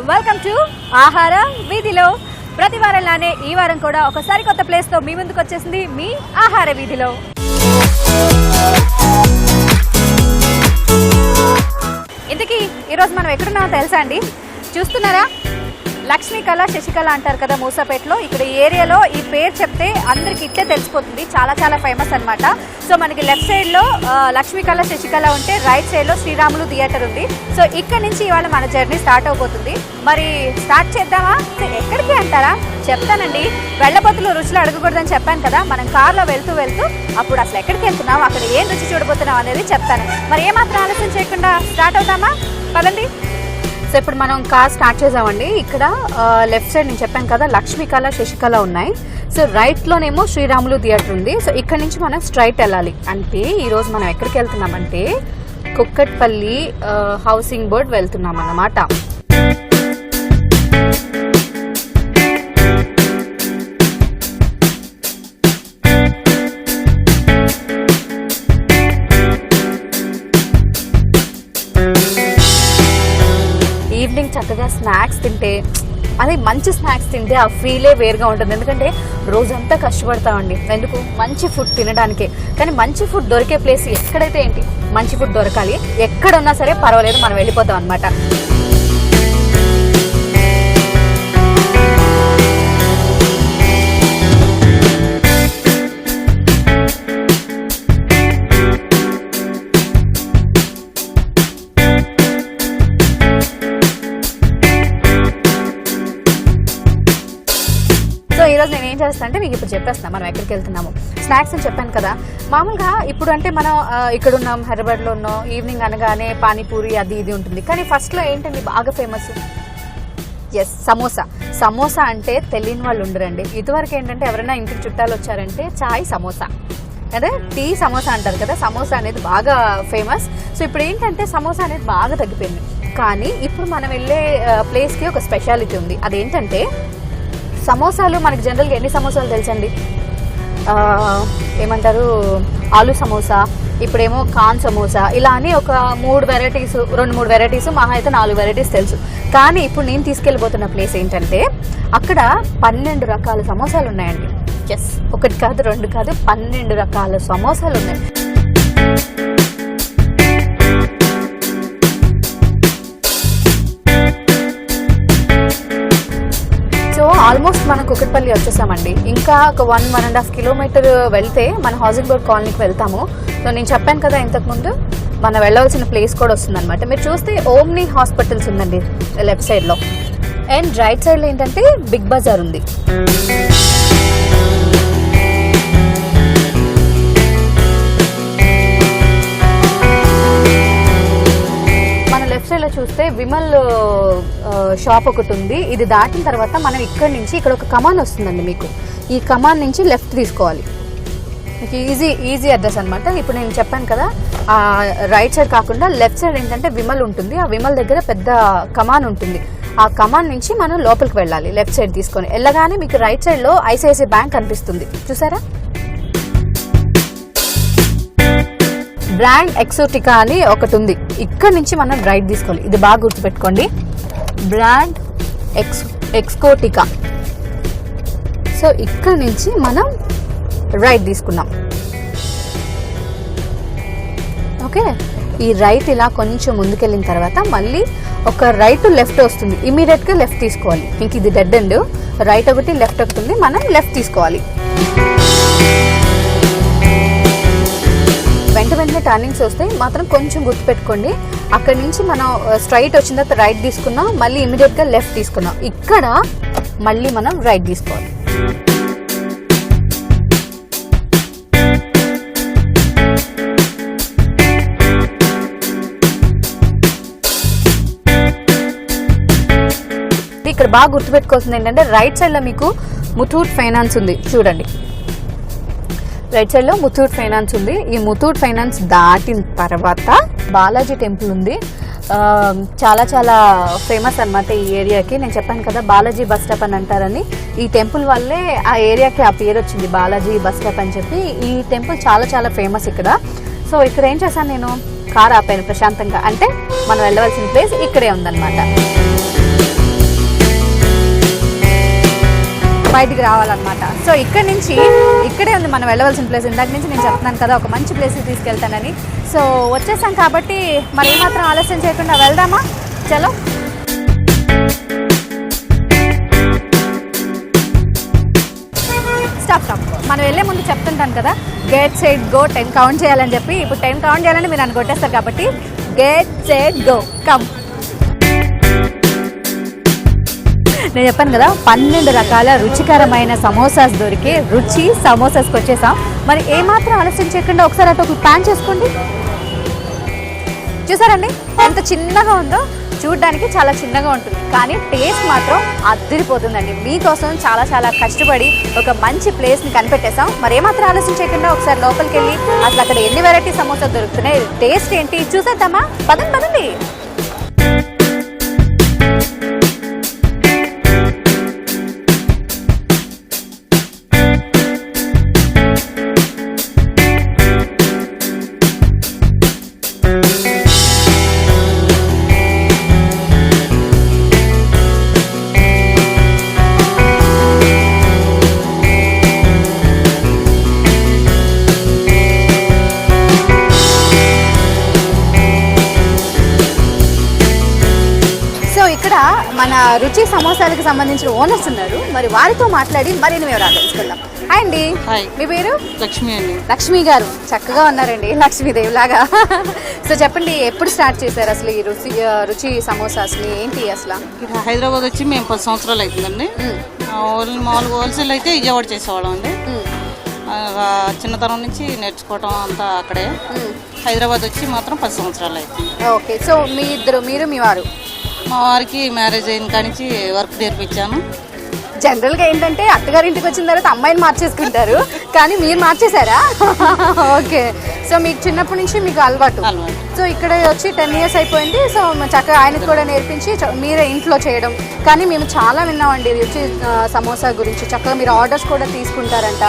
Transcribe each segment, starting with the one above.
Welcome to ఆహార వీధిలో. ప్రతి వారంలానే ఈ వారం కూడా ఒక సరికొత్త ప్లేస్తో మీ ముందుకు వచ్చేసింది మీ ఆహార వీధిలో. ఇంతకీ ఈరోజు మనం ఎక్కడున్నామో తెలుసా అండి? చూస్తున్నారా, లక్ష్మీకళ శశికళ అంటారు కదా మూసాపేటలో. ఇక్కడ ఈ ఏరియాలో ఈ పేరు చెప్తే అందరికి ఇట్టే తెలిసిపోతుంది, చాలా చాలా ఫేమస్ అనమాట. సో మనకి లెఫ్ట్ సైడ్లో లక్ష్మీకళ శశికళ ఉంటే రైట్ సైడ్లో శ్రీరాములు థియేటర్ ఉంది. సో ఇక్కడ నుంచి ఇవాళ మన జర్నీ స్టార్ట్ అవబోతుంది. మరి స్టార్ట్ చేద్దామా? ఎక్కడికి అంటారా? చెప్తానండి. వెళ్ళబోతులు రుచులు అడగకూడదని చెప్పాను కదా. మనం కార్లో వెళ్తూ అప్పుడు అసలు ఎక్కడికి వెళ్తున్నాం, అక్కడ ఏం రుచి చూడబోతున్నాం అనేది చెప్తాను. మరి ఏమాత్రం ఆలస్యం చేయకుండా స్టార్ట్ అవుతామా? పదండి. సో ఇప్పుడు మనం కార్ స్టార్ట్ చేసామండి. ఇక్కడ లెఫ్ట్ సైడ్ నేను చెప్పాను కదా లక్ష్మీకళ శశికళ ఉన్నాయి. సో రైట్లోనేమో శ్రీరాములు థియేటర్ ఉంది. సో ఇక్కడ నుంచి మనం స్ట్రైట్ వెళ్ళాలి. అంటే ఈరోజు మనం ఎక్కడికి వెళ్తున్నామంటే కుక్కట్పల్లి హౌసింగ్ బోర్డ్ వెళ్తున్నాం అన్నమాట. ఈవినింగ్ చక్కగా స్నాక్స్ తింటే, అది మంచి స్నాక్స్ తింటే ఆ ఫీలే వేరుగా ఉంటుంది. ఎందుకంటే రోజంతా కష్టపడతామండి ఎందుకు, మంచి ఫుడ్ తినడానికే. కానీ మంచి ఫుడ్ దొరికే ప్లేస్ ఎక్కడైతే ఏంటి, మంచి ఫుడ్ దొరకాలి. ఎక్కడున్నా సరే పర్వాలేదు, మనం వెళ్ళిపోతాం అనమాట. ఈరోజు నేను ఏం చేస్తాను అంటే మీకు ఇప్పుడు చెప్పేస్తాను మనం ఎక్కడికి వెళ్తున్నాము. స్నాక్స్ అని చెప్పాను కదా. మామూలుగా ఇప్పుడు అంటే మనం ఇక్కడ ఉన్నాం, హైదరాబాద్లో ఉన్నాం. ఈవినింగ్ అనగానే పానీపూరి అది ఇది ఉంటుంది. కానీ ఫస్ట్లో ఏంటండి బాగా ఫేమస్? ఎస్, సమోసా. సమోసా అంటే తెలియని వాళ్ళు ఉండరండి. ఇదివరకు ఏంటంటే ఎవరైనా ఇంటికి చుట్టాలు వచ్చారంటే చాయ్ సమోసా, అదే టీ సమోసా అంటారు కదా. సమోసా అనేది బాగా ఫేమస్. సో ఇప్పుడు ఏంటంటే సమోసా అనేది బాగా తగ్గిపోయింది. కానీ ఇప్పుడు మనం వెళ్ళే ప్లేస్కి ఒక స్పెషాలిటీ ఉంది. అదేంటంటే సమోసాలు. మనకి జనరల్గా ఎన్ని సమోసాలు తెలుసండి? ఏమంటారు, ఆలు సమోసా, ఇప్పుడేమో కార్న్ సమోసా, ఇలా అని ఒక 2-3 వెరైటీస్, మహా అయితే 4 వెరైటీస్ తెలుసు. కానీ ఇప్పుడు నేను తీసుకెళ్ళిపోతున్న ప్లేస్ ఏంటంటే అక్కడ 12 రకాల సమోసాలు ఉన్నాయండి. ఎస్, 1 కాదు 2 కాదు 12 రకాల సమోసాలు ఉన్నాయి. ఆల్మోస్ట్ మనం కుక్కట్పల్లి వచ్చేసామండి. ఇంకా ఒక 1-1.5 కిలోమీటర్ వెళ్తే మన హౌసింగ్ బోర్డ్ కాలనీకి వెళ్తాము. సో నేను చెప్పాను కదా ఇంతకుముందు మనం వెళ్ళవలసిన ప్లేస్ కూడా వస్తుందన్నమాట. మీరు చూస్తే ఓమ్ని హాస్పిటల్స్ ఉందండి లెఫ్ట్ సైడ్లో, అండ్ రైట్ సైడ్లో ఏంటంటే బిగ్ బజార్ ఉంది. లో చూస్తే విమల్ షాప్ ఒకటి ఉంది. ఇది దాటిన తర్వాత మనం ఇక్కడ నుంచి ఇక్కడ ఒక కమాన్ వస్తుందండి. మీకు ఈ కమాన్ నుంచి లెఫ్ట్ తీసుకోవాలి. మీకు ఈజీ అడ్రస్ అనమాట. ఇప్పుడు నేను చెప్పాను కదా, ఆ రైట్ సైడ్ కాకుండా లెఫ్ట్ సైడ్ ఏంటంటే విమల్ ఉంటుంది. ఆ విమల్ దగ్గర పెద్ద కమాన్ ఉంటుంది. ఆ కమాన్ నుంచి మనం లోపలికి వెళ్ళాలి. లెఫ్ట్ సైడ్ తీసుకొని వెళ్ళగానే మీకు రైట్ సైడ్ లో ఐసిఐసిఐ బ్యాంక్ కనిపిస్తుంది, చూసారా? బ్రాండ్ ఎక్సోటికా అని ఒకటి ఉంది. ఇక్కడ నుంచి మనం రైట్ తీసుకోవాలి. ఇది బాగా గుర్తుపెట్టుకోండి, బ్రాండ్ ఎక్స్కోటికా. సో ఇక్కడ నుంచి మనం రైట్ తీసుకున్నాం. ఓకే, ఈ రైట్ ఇలా కొంచెం ముందుకెళ్ళిన తర్వాత మళ్ళీ ఒక రైట్ లెఫ్ట్ వస్తుంది. ఇమీడియట్గా లెఫ్ట్ తీసుకోవాలి. ఇంక ఇది డెడ్ ఎండ్. రైట్ ఒకటి లెఫ్ట్ ఒకటి ఉంది, మనం లెఫ్ట్ తీసుకోవాలి. వెంటనే టర్నింగ్స్ వస్తాయి, మాత్రం కొంచెం గుర్తుపెట్టుకోండి. అక్కడి నుంచి మనం స్ట్రైట్ వచ్చిన తర్వాత రైట్ తీసుకున్నాం, మళ్ళీ ఇమీడియట్గా లెఫ్ట్ తీసుకున్నాం. ఇక్కడ మళ్ళీ మనం రైట్ తీసుకోవాలి. ఇక్కడ బాగా గుర్తుపెట్టుకోవాల్సింది ఏంటంటే రైట్ సైడ్లో మీకు ముథూట్ ఫైనాన్స్ ఉంది, చూడండి. రైట్ సైడ్ లో ముథూట్ ఫైనాన్స్ ఉంది. ఈ ముథూట్ ఫైనాన్స్ దాటిన తర్వాత బాలాజీ టెంపుల్ ఉంది. చాలా చాలా ఫేమస్ అనమాట ఈ ఏరియాకి. నేను చెప్పాను కదా బాలాజీ బస్ స్టాప్ అని అంటారని. ఈ టెంపుల్ వల్లే ఆ ఏరియాకి ఆ పేరు వచ్చింది, బాలాజీ బస్ స్టాప్ అని చెప్పి. ఈ టెంపుల్ చాలా చాలా ఫేమస్ ఇక్కడ. సో ఇక్కడ ఏం చేశాను, నేను కార్ ఆపాను ప్రశాంతంగా. అంటే మనం వెళ్ళవలసిన ప్లేస్ ఇక్కడే ఉందన్నమాట. బయటికి రావాలన్నమాట. సో ఇక్కడ నుంచి ఇక్కడే ఉంది మనం వెళ్ళవలసిన ప్లేస్. ఇందాక నుంచి నేను చెప్తున్నాను కదా ఒక మంచి ప్లేస్కి తీసుకెళ్తానని. సో వచ్చేసాం కాబట్టి మరి ఏమాత్రం ఆలస్యం చేయకుండా వెళ్దామా? చలో. స్టాప్. మనం వెళ్ళే ముందు చెప్తుంటాను కదా, గెట్ సెట్ గో 10 కౌంట్ చేయాలని చెప్పి. ఇప్పుడు 10 కౌంట్ చేయాలని మీరు నన్ను కొట్టేస్తారు కాబట్టి గెట్ సెట్ గో కమ్. నేను చెప్పాను కదా 12 రకాల రుచికరమైన సమోసాస్ దొరికి రుచి సమోసాస్కి వచ్చేసాం. మరి ఏమాత్రం ఆలస్యం చేయకుండా ఒకసారి అటు ఒక ప్యాన్ చేసుకోండి. చూసారండి ఎంత చిన్నగా ఉందో, చూడడానికి చాలా చిన్నగా ఉంటుంది కానీ టేస్ట్ మాత్రం అదిరిపోతుందండి. మీకోసం చాలా చాలా కష్టపడి ఒక మంచి ప్లేస్ని కనిపెట్టేసాం. మరి ఏమాత్రం ఆలస్యం చేయకుండా ఒకసారి లోపలికి వెళ్ళి అసలు అక్కడ ఎన్ని వెరైటీ సమోసా దొరుకుతున్నాయి, టేస్ట్ ఏంటి చూసేద్దామా? పదండి. మన రుచి సమోసాలకు సంబంధించిన ఓనర్స్ ఉన్నారు. మరి వారితో మాట్లాడి మరిన్ని వివరాలు తెలుసుకుందాం. హాయ్ అండి, మీ పేరు? లక్ష్మి అండి. లక్ష్మి గారు చక్కగా ఉన్నారండి, లక్ష్మీదేవి లాగా. సో చెప్పండి, ఎప్పుడు స్టార్ట్ చేశారు అసలు ఈ రుచి సమోసాస్ని? ఏంటి అసలు? హైదరాబాద్ వచ్చి మేము 10 సంవత్సరాలు అవుతుందండి. మామూలుగా హోల్సేల్ అయితే విజయవాడ చేసేవాళ్ళం అండి. చిన్నతనం నుంచి నేర్చుకోవటం అంతా అక్కడే. హైదరాబాద్ వచ్చి మాత్రం 10 సంవత్సరాలు అవుతుంది. ఓకే. సో మీ ఇద్దరు, మీరు మీ వారు? మా వారికి మ్యారేజ్ అయిన కానించి వర్క్ నేర్పించాను. జనరల్గా ఏంటంటే అత్తగారి ఇంటికి వచ్చిన తర్వాత అమ్మాయిని మార్చేసుకుంటారు, కానీ మీరు మార్చేశారా? ఓకే. సో మీకు చిన్నప్పటి నుంచి మీకు అలవాటు. సో ఇక్కడ వచ్చి 10 years అయిపోయింది. సో చక్కగా ఆయనకు కూడా నేర్పించి మీరే ఇంట్లో చేయడం. కానీ మేము చాలా విన్నామండి రుచి సమోసా గురించి. చక్కగా మీరు ఆర్డర్స్ కూడా తీసుకుంటారంట.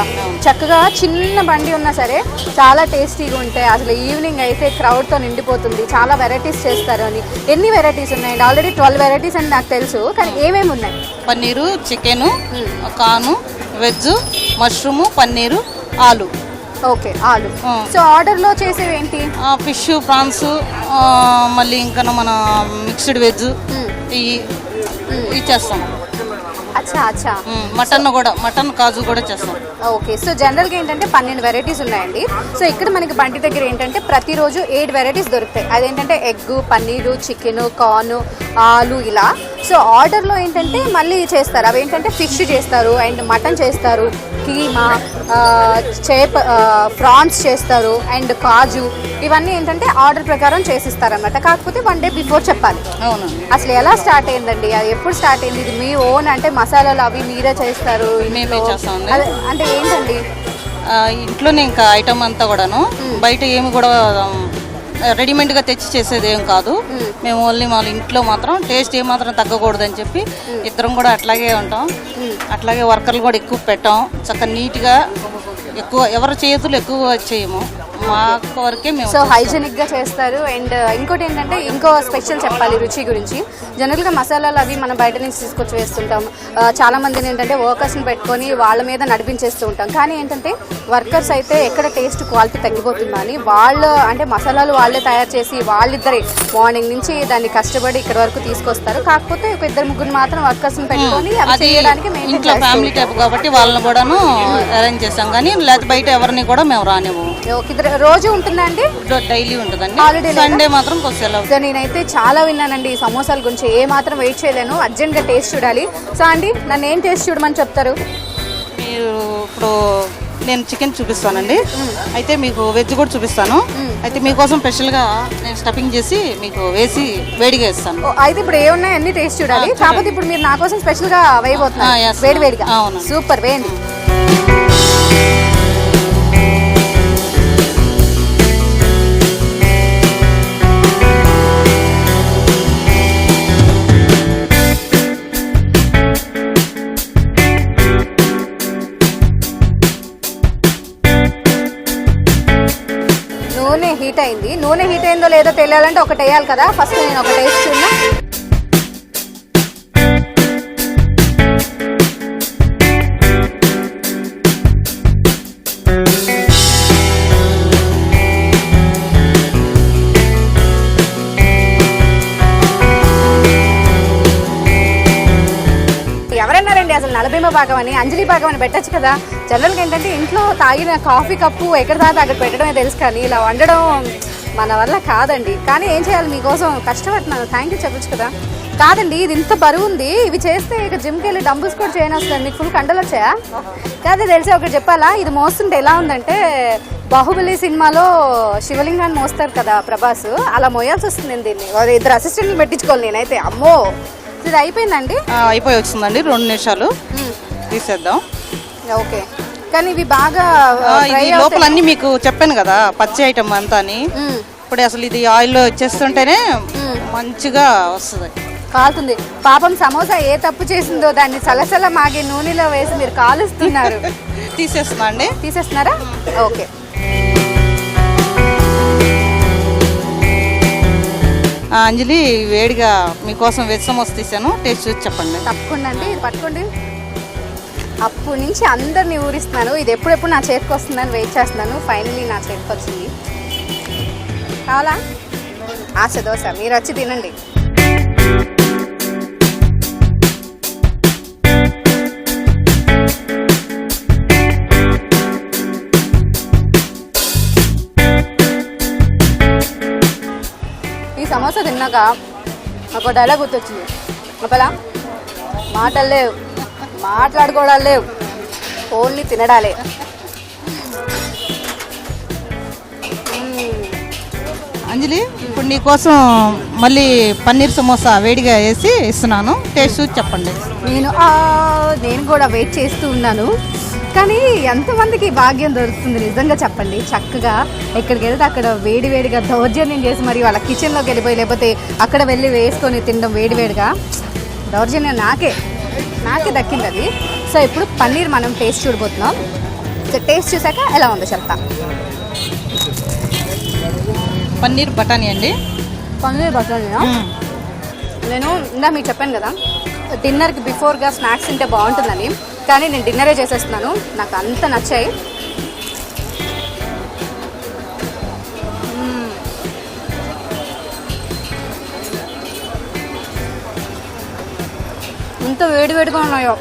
చక్కగా చిన్న బండి ఉన్నా సరే చాలా టేస్టీగా ఉంటాయి. అసలు ఈవినింగ్ అయితే క్రౌడ్తో నిండిపోతుంది. చాలా వెరైటీస్ చేస్తారు అని. ఎన్ని వెరైటీస్ ఉన్నాయండి? ఆల్రెడీ 12 వెరైటీస్ అని నాకు తెలుసు, కానీ ఏమేమి ఉన్నాయి? పన్నీరు, చికెను, కాను, వెజ్, మష్రూము, పన్నీరు, ఆలు. ఓకే, ఆలు. సో ఆర్డర్లో చేసేవి ఏంటి? ఫిష్, ప్రాన్స్, మళ్ళీ ఇంకా మన మిక్స్డ్ వెజ్ ఇచ్చేస్తాం. అచ్చా. మటన్ కూడా, మటన్ కాజు కూడా చేస్తాం. ఓకే. సో జనరల్గా ఏంటంటే 12 వెరైటీస్ ఉన్నాయండి. సో ఇక్కడ మనకి బండి దగ్గర ఏంటంటే ప్రతిరోజు 8 వెరైటీస్ దొరుకుతాయి. అదేంటంటే ఎగ్, పన్నీరు, చికెన్, కార్న్, ఆలు ఇలా. సో ఆర్డర్లో ఏంటంటే మళ్ళీ చేస్తారు. అవి ఏంటంటే ఫిష్ చేస్తారు, అండ్ మటన్ చేస్తారు, కీమా, చేప, ప్రాన్స్ చేస్తారు, అండ్ కాజు. ఇవన్నీ ఏంటంటే ఆర్డర్ ప్రకారం చేసిస్తారనమాట. కాకపోతే 1 day బిఫోర్ చెప్పాలి. అవును. అసలు ఎలా స్టార్ట్ అయిందండి? అది ఎప్పుడు స్టార్ట్ అయింది? ఇది మీ ఓన్ అంటే మసాలాలు అవి మీరే చేస్తారు? అంటే ఏంటండి? ఇంట్లోనే ఇంకా ఐటమ్ అంతా కూడాను, బయట ఏమి కూడా రెడీమేడ్గా తెచ్చి చేసేది ఏం కాదు. మేము ఓన్లీ మా ఇంట్లో మాత్రం టేస్ట్ ఏమాత్రం తగ్గకూడదని చెప్పి ఇద్దరం కూడా అట్లాగే ఉంటాం. అట్లాగే వర్కర్లు కూడా ఎక్కువ పెట్టాం. చక్కగా నీట్గా ఎక్కువ ఎవరి చేతులు ఎక్కువ చేయము, మా వరకే మేము. సో హైజెనిక్గా చేస్తారు. అండ్ ఇంకోటి ఏంటంటే ఇంకో స్పెషల్ చెప్పాలి రుచి గురించి. జనరల్గా మసాలాలు అవి మనం బయట నుంచి తీసుకొచ్చి వేస్తుంటాం. చాలా మందిని ఏంటంటే వర్కర్స్ని పెట్టుకొని వాళ్ళ మీద నడిపించేస్తూ ఉంటాం. కానీ ఏంటంటే వర్కర్స్ అయితే ఎక్కడ టేస్ట్ క్వాలిటీ తగ్గిపోతుందని వాళ్ళు అంటే మసాలాలు వాళ్ళే తయారు చేసి వాళ్ళిద్దరే మార్నింగ్ నుంచి దాన్ని కష్టపడి ఇక్కడ వరకు తీసుకొస్తారు. కాకపోతే ఒక 2-3 మాత్రం వర్కర్స్ని పెట్టుకొని అవి చేయడానికి ఇంట్లో ఫ్యామిలీ టైప్ కాబట్టి వాళ్ళని కూడాను అరేంజ్ చేస్తాం. కానీ లేకపోతే బయట ఎవరిని కూడా మేము రానివ్వము. రోజు ఉంటుందా అండి? డైలీ ఉంటుందండి. సండే మాత్రం సెలవు. సో నేనైతే చాలా విన్నానండి ఈ సమోసాల గురించి. ఏ మాత్రం వెయిట్ చేయలేను, అర్జెంట్గా టేస్ట్ చూడాలి. సో అండి నన్ను ఏం టేస్ట్ చూడమని చెప్తారు మీరు? ఇప్పుడు నేను చికెన్ చూపిస్తానండి, అయితే మీకు వెజ్ కూడా చూపిస్తాను. అయితే మీకోసం స్పెషల్గా నేను స్టఫింగ్ చేసి మీకు వేసి వేడిగా ఇస్తాను. అయితే ఇప్పుడు ఏ ఉన్నాయి అన్ని టేస్ట్ చూడాలి. కాకపోతే ఇప్పుడు మీరు నా కోసం స్పెషల్గా వేయబోతున్నారు వేడిగా. సూపర్, వేయండి. హీట్ అయింది. నూనె హీట్ అయిందో లేదో తెలియాలంటే ఒకటి వేయాలి కదా. ఫస్ట్ నేను ఒక టేస్ట్ చూద్దా. నలభీమ భాగం అని అంజలి భాగం అని పెట్టచ్చు కదా. జనరల్గా ఏంటంటే ఇంట్లో తాగిన కాఫీ కప్పు ఎక్కడ తాగితే అక్కడ పెట్టడమే తెలుసు, కానీ ఇలా వండడం మన వల్ల కాదండి. కానీ ఏం చేయాలి, మీకోసం కష్టపడుతున్నాను, థ్యాంక్ యూ చెప్పచ్చు కదా. కాదండి, ఇది ఇంత బరువు ఉంది, ఇవి చేస్తే ఇక జిమ్కి వెళ్ళి డంబుల్స్ కూడా చేయని వస్తుంది. మీకు ఫుల్ కండలు వచ్చాయా? కాదే తెలిసి ఒకటి చెప్పాలా, ఇది మోస్తుంటే ఎలా ఉందంటే బాహుబలి సినిమాలో శివలింగాన్ని మోస్తారు కదా ప్రభాస్, అలా మోయాల్సి వస్తుంది దీన్ని. ఇద్దరు అసిస్టెంట్లు పెట్టించుకోవాలి నేనైతే. అమ్మో, ఇది అయిపోయిందండి? అయిపోయి వచ్చిందండి, 2 నిమిషాలు తీసేద్దాం. ఓకే, కానీ ఇవి బాగా లోపల అన్ని మీకు చెప్పాను కదా పచ్చి ఐటమ్ అంతా అని. ఇప్పుడు అసలు ఇది ఆయిల్లో వచ్చేస్తుంటేనే మంచిగా వస్తుంది. కాలుతుంది పాపం. సమోసా ఏ తప్పు చేసిందో దాన్ని సలసల మాగే నూనెలో వేసి మీరు కాలుస్తున్నారు. తీసేస్తున్నా అండి. తీసేస్తున్నారా? ఓకే. అంజలి, వేడిగా మీకోసం వెజ్ సమోసా తీసాను, టేస్ట్ చూసి చెప్పండి. తప్పకుండా అండి, ఇది పట్టుకోండి. అప్పటి నుంచి అందరినీ ఊరిస్తున్నాను, ఇది ఎప్పుడెప్పుడు నా చేతికి వస్తుందని వెయిట్ చేస్తున్నాను. ఫైనలీ నా చేతికి వచ్చింది. కావాలా? ఆశ దోశ, మీరు వచ్చి తినండి. ఈ సమోసా తిన్నాక ఒక డైలాగ్ గుర్తొచ్చింది. అప్పలా మాటలు లేవు, మాట్లాడుకోవడాలు లేవు, ఓన్లీ తినడాలే. అంజలి, ఇప్పుడు నీకోసం మళ్ళీ పన్నీర్ సమోసా వేడిగా వేసి ఇస్తున్నాను, టేస్ట్ చూసి చెప్పండి. నేను కూడా వెయిట్ చేస్తూ ఉన్నాను, కానీ ఎంతమందికి భాగ్యం దొరుకుతుంది నిజంగా చెప్పండి. చక్కగా ఎక్కడికి వెళ్తే అక్కడ వేడివేడిగా దౌర్జన్యం చేసి మరి వాళ్ళ కిచెన్లోకి వెళ్ళిపోయి, లేకపోతే అక్కడ వెళ్ళి వేసుకొని తినడం వేడివేడిగా. దౌర్జన్యం నాకే దక్కింది అది. సో ఇప్పుడు పన్నీర్ మనం టేస్ట్ చూడబోతున్నాం. సో టేస్ట్ చూసాక ఎలా ఉందో చెప్తా. పన్నీర్ బఠానీ అండి. పన్నీర్ బఠానీనా? నేను ఇందా మీకు చెప్పాను కదా డిన్నర్కి బిఫోర్గా స్నాక్స్ తింటే బాగుంటుందని, కానీ నేను డిన్నరే చేసేస్తున్నాను. నాకు అంత నచ్చాయి. ఎంత వేడివేడిగా ఉన్నాయో,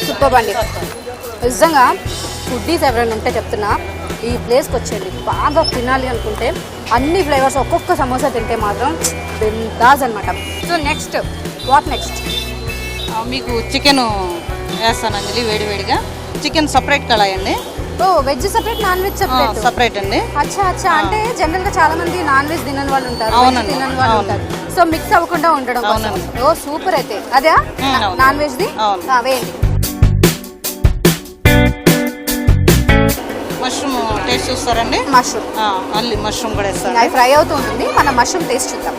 సూపర్ అండి. నిజంగా ఫుడ్డీస్ ఎవరైనా ఉంటే చెప్తున్నా, ఈ ప్లేస్కి వచ్చేయండి. బాగా తినాలి అనుకుంటే అన్ని ఫ్లేవర్స్ ఒక్కొక్క సమోసా తింటే మాత్రం బిందాస్ అనమాట. So next what next? మీకు చికెన్ వేస్తాను అంజలి, వేడివేడిగా. చికెన్ సపరేట్ కడాయి అండి. Oh, veg separate, non veg separate అండి. అచ్చా. అంటే జనరల్ గా చాలా మంది నాన్ వెజ్ తినని వాళ్ళు ఉంటారు, తినని వాళ్ళు ఉంటారు. సో మిక్స్ అవ్వకుండా ఉండడం. ఓ సూపర్. అయితే అదే నాన్ వెజ్ ది వేయండి. మష్రూమ్ టేస్ట్ చూస్తారండి? మష్రూమ్, మళ్ళీ మష్రూమ్ కూడా వేస్తారు. అది ఫ్రై అవుతూ ఉంటుంది, మనం మష్రూమ్ టేస్ట్ చూద్దాం.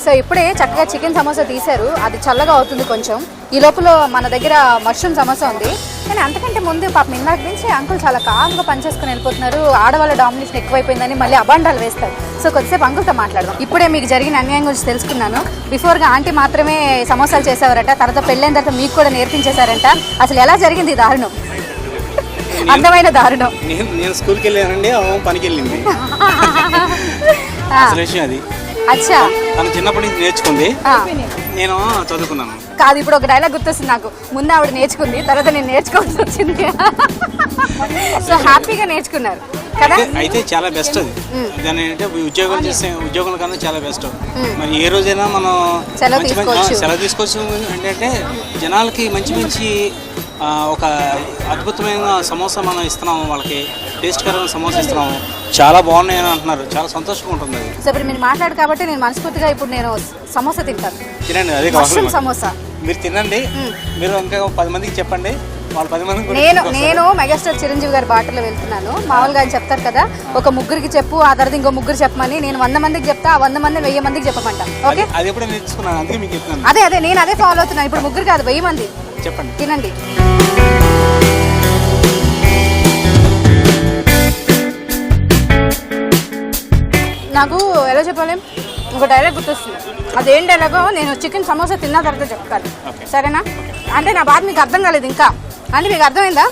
సో ఇప్పుడే చక్కగా చికెన్ సమోసా తీశారు, అది చల్లగా అవుతుంది కొంచెం. ఈ లోపల మన దగ్గర మష్రూమ్ సమోసా ఉంది. కానీ అంతకంటే ముందు పాపం ఇందాక నుంచి అంకుల్ చాలా కామ్గా పనిచేసుకుని వెళ్ళిపోతున్నారు. ఆడవాళ్ళ డామినేషన్ ఎక్కువైపోయిందని మళ్ళీ అబాండాలు వేస్తారు. సో కొద్దిసేపు అంకుల్తో మాట్లాడదాం. ఇప్పుడే మీకు జరిగిన అన్యాయం గురించి తెలుసుకున్నాను. బిఫోర్గా ఆంటీ మాత్రమే సమోసాలు చేసేవారట, తర్వాత పెళ్ళైన తర్వాత మీకు కూడా నేర్పించేశారంట. అసలు ఎలా జరిగింది ఈ దారుణం? అందమైన దారుణం. నేను స్కూల్కి వెళ్ళానండి, పనికి వెళ్ళింది. అది అచ్చా, తను చిన్నప్పటి నుంచి నేర్చుకుంది, నేను చదువుకున్నాను. కాదు, ఇప్పుడు ఒక డైలాగ్ గుర్తొస్తుంది నాకు. ముందు ఆవిడ నేర్చుకుంది, తర్వాత నేను నేర్చుకోవాల్సి వచ్చింది. సో హ్యాపీగా నేర్చుకున్నారు కదా. అయితే చాలా బెస్ట్ అది. దాని అంటే ఉద్యోగాలు చేసే ఉద్యోగుల కన్నా చాలా బెస్ట్. మరి ఏ రోజైనా మనం సెలవు తీసుకోవచ్చు. ఏంటంటే జనాలకి మంచి మంచి ఒక అద్భుతమైన సమోసా మనం ఇస్తున్నాము, వాళ్ళకి టేస్ట్కరమైన సమోసా ఇస్తున్నాము. చాలా బాగున్నాయని అంటున్నారు, చాలా సంతోషంగా ఉంటుంది అది. సో ఇప్పుడు మీరు మాట్లాడు కాబట్టి నేను మనస్ఫూర్తిగా ఇప్పుడు నేను సమోసా తింటాను. తినండి, అదే మష్రూమ్ సమోసా మీరు తినండి. మీరు ఇంకా 10 మందికి చెప్పండి, వాళ్ళు 10 మందికి. నేను మెగాస్టార్ చిరంజీవి గారి బాటలో వెళ్తున్నాను. మామూలుగా ఆయన చెప్తారు కదా, ఒక ముగ్గురికి చెప్పు, ఆ తర్వాత ఇంకో ముగ్గురు చెప్పమని. నేను 100 మందికి చెప్తా, ఆ 100 మంది 1000 మందికి చెప్పమంటా. ఓకే, అది ఎప్పుడో నేర్చుకున్నాను, అందుకే మీకు చెప్తున్నాను. అదే నేను అదే ఫాలో అవుతున్నాను. ఇప్పుడు ముగ్గురు కాదు, 1000 మంది చెప్పండి, తినండి. నాకు ఎలా చెప్పాలి, ఒక డైలాగ్ గుర్తొస్తుంది. అదేం డైలాగో నేను చికెన్ సమోసా తిన్న తర్వాత చెప్తాను, సరేనా? అంటే నా బాధ మీకు అర్థం కాలేదు ఇంకా, అంటే మీకు అర్థమైందా?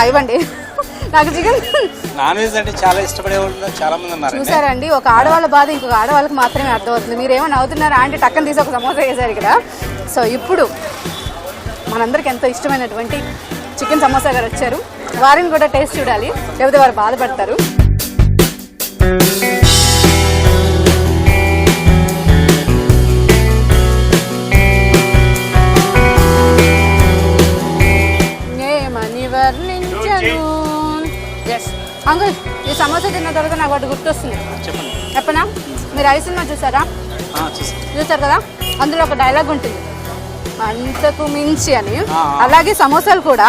ఇవ్వండి. నాకు చికెన్ నాన్ వెజ్ అంటే చాలా ఇష్టపడే వాళ్ళు చాలా మంది ఉన్నారు. చూసారండి, ఒక ఆడవాళ్ళ బాధ ఇంకొక ఆడవాళ్ళకి మాత్రమే అర్థమవుతుంది. మీరేమో నవ్వుతున్నారా అంటే టక్కన తీసి ఒక సమోసా వేశారు ఇక్కడ. సో ఇప్పుడు మనందరికి ఎంతో ఇష్టమైనటువంటి చికెన్ సమోసా గారు వచ్చారు. వారిని కూడా టేస్ట్ చూడాలి, లేకపోతే వారు బాధపడతారు. ఏమని వర్ణించను. ఎస్ అంకుల్, ఈ సమోసా తిన్న తర్వాత నాకు ఒకటి గుర్తొస్తుంది. చెప్పండి. చెప్పనా? మీరు ఐ సినిమా చూసారా? చూసారు కదా, అందులో ఒక డైలాగ్ ఉంటుంది, అంతకు మించి అని. అలాగే సమోసాలు కూడా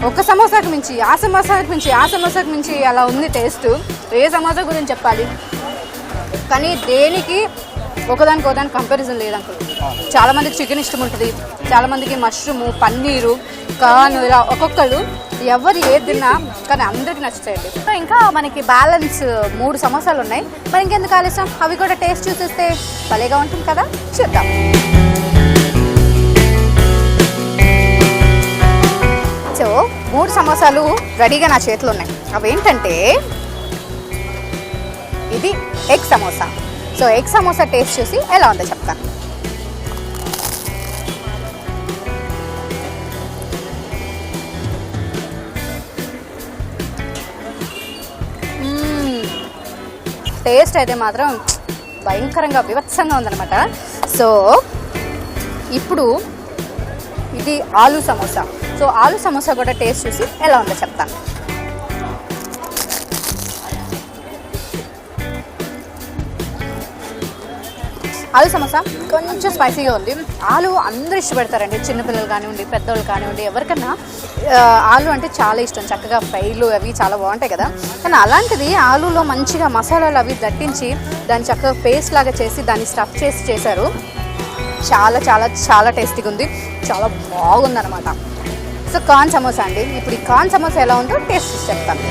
ఒక సమోసాకు మించి, ఆ సమోసాకు మించి, ఆ సమోసాకు మించి అలా ఉంది టేస్ట్. ఏ సమోసా గురించి చెప్పాలి, కానీ దేనికి ఒకదానికి ఒకదానికి కంపారిజన్ లేదు అంకుల్. చాలా మందికి చికెన్ ఇష్టం ఉంటుంది, చాలా మందికి మష్రూము, పన్నీరు, కాను, ఇలా ఒక్కొక్కరు ఎవరు ఏది తిన్నా కానీ అందరికి నచ్చుతాయండి. సో ఇంకా మనకి బ్యాలెన్స్ 3 సమోసాలు ఉన్నాయి. మరి ఇంకెందుకు ఆలస్యం, అవి కూడా టేస్ట్ చూసేస్తే భలేగా ఉంటుంది కదా, చూద్దాం. సో 3 సమోసాలు రెడీగా నా చేతిలో ఉన్నాయి. అవి ఏంటంటే, ఇది egg samosa. So egg samosa taste చూసి ఎలా ఉందో చెప్తాను. టేస్ట్ అయితే మాత్రం భయంకరంగా వివత్సంగా ఉందన్నమాట. సో ఇప్పుడు ఇది ఆలు సమోసా. సో ఆలు సమోసా కూడా టేస్ట్ చూసి ఎలా ఉందో చెప్తాను. ఆలు సమోసా కొంచెం స్పైసీగా ఉంది. ఆలు అందరూ ఇష్టపడతారండి, చిన్నపిల్లలు కానివ్వండి, పెద్దవాళ్ళు కానివ్వండి, ఎవరికన్నా ఆలు అంటే చాలా ఇష్టం. చక్కగా ఫ్రైలు అవి చాలా బాగుంటాయి కదా. కానీ అలాంటిది ఆలులో మంచిగా మసాలాలు అవి దట్టించి దాన్ని చక్కగా పేస్ట్ లాగా చేసి దాన్ని స్టఫ్ చేసి చేశారు. చాలా చాలా చాలా టేస్టీగా ఉంది, చాలా బాగుందన్నమాట. సో కార్న్ సమోసా అండి. ఇప్పుడు ఈ కార్న్ సమోసా ఎలా ఉందో టేస్ట్ చేసి చెప్తాను.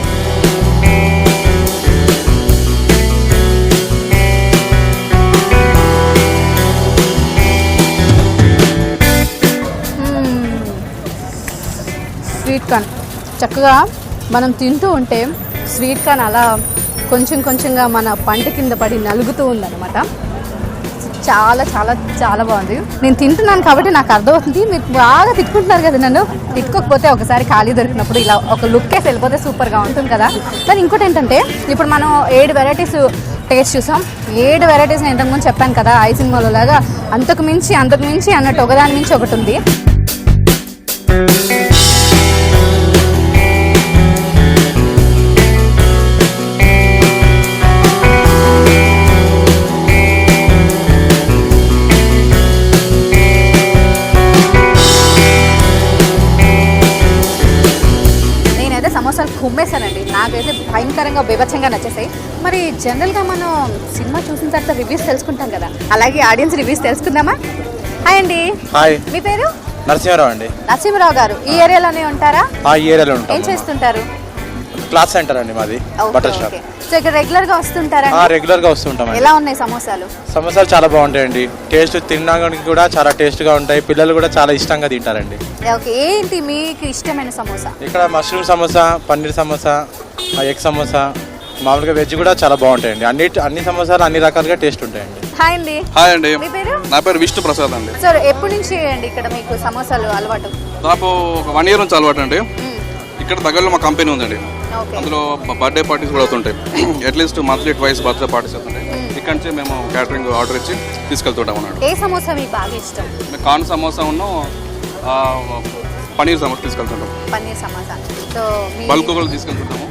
స్వీట్ కార్న్ చక్కగా మనం తింటూ ఉంటే స్వీట్ కార్న్ అలా కొంచెం కొంచెంగా మన పంట కింద పడి నలుగుతూ ఉందన్నమాట. చాలా చాలా చాలా బాగుంది. నేను తింటున్నాను కాబట్టి నాకు అర్థమవుతుంది. మీరు బాగా తిట్టుకుంటున్నారు కదా నన్ను. తిట్టుకోకపోతే ఒకసారి ఖాళీ దొరికినప్పుడు ఇలా ఒక లుక్ వేసి వెళ్ళిపోతే సూపర్గా ఉంటుంది కదా. మరి ఇంకోటి ఏంటంటే, ఇప్పుడు మనం 7 వెరైటీస్ టేస్ట్ చూసాం. 7 వెరైటీస్ నేను ఇంతకుముందు చెప్పాను కదా, ఐ సినిమాలో లాగా అంతకు మించి అన్నట్టు ఒకదాని మించి ఒకటి ఉంది. సమోసాలు కుమ్మేశానండి. నాకైతే భయంకరంగా బీభత్సంగా నచ్చేసాయి. మరి జనరల్గా మనం సినిమా చూసిన తర్వాత రివ్యూస్ తెలుసుకుంటాం కదా, అలాగే ఆడియన్స్ రివ్యూస్ తెలుసుకుందామా? హాయ్ అండి. హాయ్. మీ పేరు? నరసింహారావు అండి. నరసింహారావు గారు ఈ ఏరియాలోనే ఉంటారా? ఈ ఏరియాలో ఉంటాం. ఏం చేస్తుంటారు? క్లాత్ సెంటర్ అండి మాది, బటర్ షాప్. సో ఇక్కడ రెగ్యులర్ గా వస్తుంటారా? రెగ్యులర్ గా వస్తుంటాం. ఎలా ఉన్నాయి సమోసాలు? సమోసాలు చాలా బాగుంటాయండి. టేస్ట్ తినడానికి కూడా చాలా టేస్ట్ గా ఉంటాయి. పిల్లలు కూడా చాలా ఇష్టంగా తింటారండి. ఓకే, ఏంటి మీకు ఇష్టమైన సమోసా? ఇక్కడ మష్రూమ్ సమోసా, పన్నీర్ సమోసా, ఎగ్ సమోసా, మామూలుగా వెజ్ కూడా చాలా బాగుంటాయండి. అన్ని సమోసాలు అన్ని రకాలుగా టేస్ట్ ఉంటాయండి. హాయ్ అండి. హాయ్ అండి. మీ పేరు? నా పేరు విష్ణు ప్రసాద్ అండి. సార్ ఎప్పటి నుంచి అండి ఇక్కడ మీకు సమోసాలు అలవాటు? నాకు ఒక 1 year నుంచి అలవాటు అండి. ఇక్కడ దగ్గరలో మా కంపెనీ ఉందండి. అందులో బర్త్డే పార్టీస్ కూడా అవుతుంటాయి. At least monthly twice birthday parties అవుతుంటాయి. ఇక్కడ నుంచి మేము క్యాటరింగ్ ఆర్డర్ ఇచ్చి తీసుకెళ్తుంటాం అన్నమాట. ఏ సమోసా మీకు బాగా ఇష్టం? కార్న్ సమోసా ఉన్ను పన్నీర్ సమోసా తీసుకెళ్తుంటాం. పన్నీర్ సమోసా. సో బల్క్ కూడా తీసుకెళ్తుంటాము.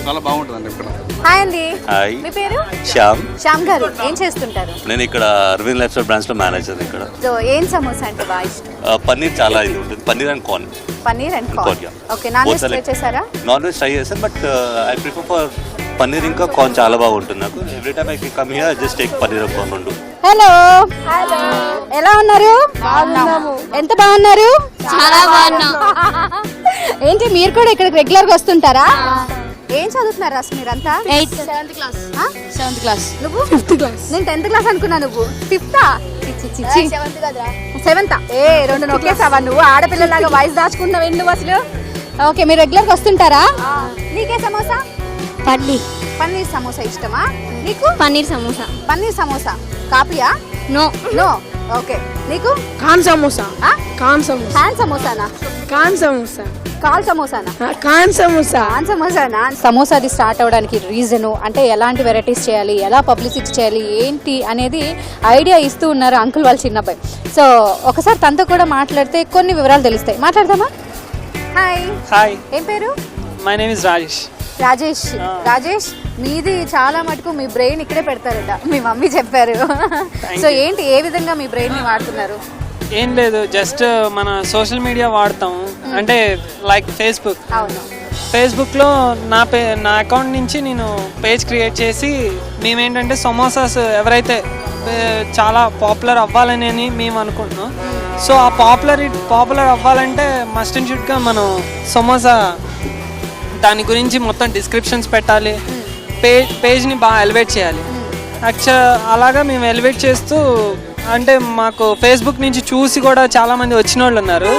చాలా బాగుంటుందండి ఇక్కడ. హాయ్ అండి. హాయ్. మీ పేరు? శ్యామ్ గారు ఏం చేస్తుంటారు? నేను ఇక్కడ అరవింద్ లైఫ్ స్టైల్ బ్రాంచ్ లో మేనేజర్ ఇక్కడ. సో ఏం సమోసా అంటే బాగా ఇష్టం? పన్నీర్ చాలా ఇది ఉంటుంది. Paneer and corn. Paneer and corn. Okay, non veg try చేశారా? నాన్ వెజ్ ట్రై చేశాను, but I prefer for paneer ఇంకా కార్న్ చాలా బాగుంటుంది నాకు. Every time I come here just take paneer and corn రెండు. హలో, ఎలా ఉన్నారు? ఎంత బాగున్నారు? చాలా బాగున్నాం. ఏంటి మీరు కూడా ఇక్కడికి రెగ్యులర్ గా వస్తుంటారా? ఏం చదువుతున్నారు అసలు మీరంతా? 7th class. నువ్వు 5th క్లాస్. నేను 10th క్లాస్ అనుకున్నా. నువ్వు 5th? 7th. ఏ 2 నొక్కేసావా నువ్వు? ఆడపిల్లలాగా వాయిస్ దాచుకుంటున్నావు నువ్వు అసలు. ఓకే, మీరు రెగ్యులర్ గా వస్తుంటారా? నీకే సమోసా? పన్నీర్ పన్నీర్ సమోసా ఇష్టమా నీకు? పన్నీర్ సమోసా. పన్నీర్ సమోసా కాపియా? నో. నో. ఓకే, నీకు? కాన్ సమోసా. ఆ? కాన్ సమోసా. హ్యాండ్ సమోసానా? కాన్ సమోసా. కాల్ సమోసానా? కాన్ సమోసా. హ్యాండ్ సమోసానా? సమోసాది స్టార్ట్ అవ్వడానికి రీజను అంటే ఎలాంటి వెరైటీస్ చేయాలి, ఎలా పబ్లిసిటీ చేయాలి ఏంటి అనేది ఐడియా ఇస్తూ ఉన్నారు అంకుల్ వాళ్ళ చిన్నబ్బాయి. సో ఒకసారి తనతో కూడా మాట్లాడితే కొన్ని వివరాలు తెలుస్తాయి. మాట్లాడదామా? హాయ్. హాయ్, ఏం పేరు? My name is Rajesh. Rajesh. Rajesh, మీది చాలా మటుకు మీ బ్రెయిన్ ఇక్కడే పెడతారట, మీ మమ్మీ చెప్పారు. సో ఏంటి, ఏ విధంగా మీ బ్రెయిన్ ని వాడుతున్నారు? ఏం లేదు, జస్ట్ మన సోషల్ మీడియా వాడతాం, అంటే లైక్ ఫేస్బుక్. అవును. ఫేస్బుక్లో నా అకౌంట్ నుంచి నేను పేజ్ క్రియేట్ చేసి మేమేంటంటే సమోసాస్ ఎవరైతే చాలా పాపులర్ అవ్వాలని మేము అనుకుంటున్నాం. సో ఆ పాపులర్ అవ్వాలంటే మస్ట్ అండ్ షుడ్గా మనం సమోసా దాని గురించి మొత్తం డిస్క్రిప్షన్స్ పెట్టాలి, పేజ్ని బాగా ఎలివేట్ చేయాలి. అలాగా మేము ఎలివేట్ చేస్తూ, అంటే మాకు ఫేస్బుక్ నుంచి చూసి కూడా చాలామంది వచ్చిన వాళ్ళు ఉన్నారు.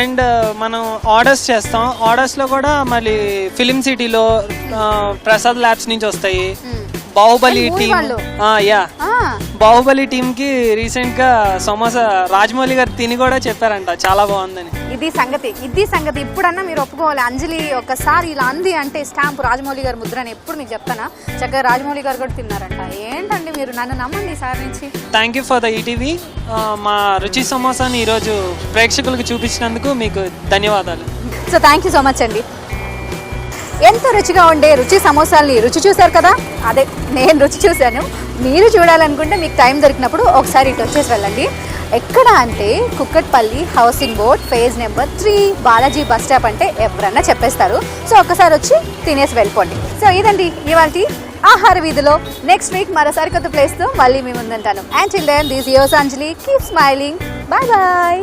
అండ్ మనం ఆర్డర్స్ చేస్తాం, ఆర్డర్స్లో కూడా మళ్ళీ ఫిలిం సిటీలో ప్రసాద్ ల్యాబ్స్ నుంచి వస్తాయి. బాహుబలి టీమ్, బాహుబలి టీమ్ కి రీసెంట్ గా సమోసా రాజమౌళి గారు తిని కూడా చెప్పారంట చాలా బాగుందని. ఇది సంగతి. ఇప్పుడన్నా మీరు ఒప్పుకోవాలి. అంజలి ఒక్కసారి ఇలా అంది అంటే స్టాంప్ రాజమౌళి గారు ముద్ర అని ఎప్పుడు మీకు చెప్తానా. చక్కగా రాజమౌళి గారు కూడా తిన్నారంట. ఏంటండి మీరు, నన్ను నమ్మండి ఈసారి నుంచి. Thank you for the ETV. మా రుచి సమోసాని ఈరోజు ప్రేక్షకులకు చూపించినందుకు మీకు ధన్యవాదాలు. So thank you so much అండి. ఎంత రుచిగా ఉండే రుచి సమోసాల్ని రుచి చూశారు కదా, అదే నేను రుచి చూశాను. మీరు చూడాలనుకుంటే మీకు టైం దొరికినప్పుడు ఒకసారి ఇటు వచ్చేసి వెళ్ళండి. ఎక్కడ అంటే Kukatpally housing board phase number 3 Balaji bus stop అంటే ఎవరన్నా చెప్పేస్తారు. సో ఒక్కసారి వచ్చి తినేసి వెళ్ళిపోండి. సో ఇదండి ఇవాల్టి ఆహార వీధిలో. నెక్స్ట్ వీక్ మరో సరికొత్త ప్లేస్తో మళ్ళీ మీ ముందుంటాను. And till then this yours Anjali. Keep smiling. Bye bye.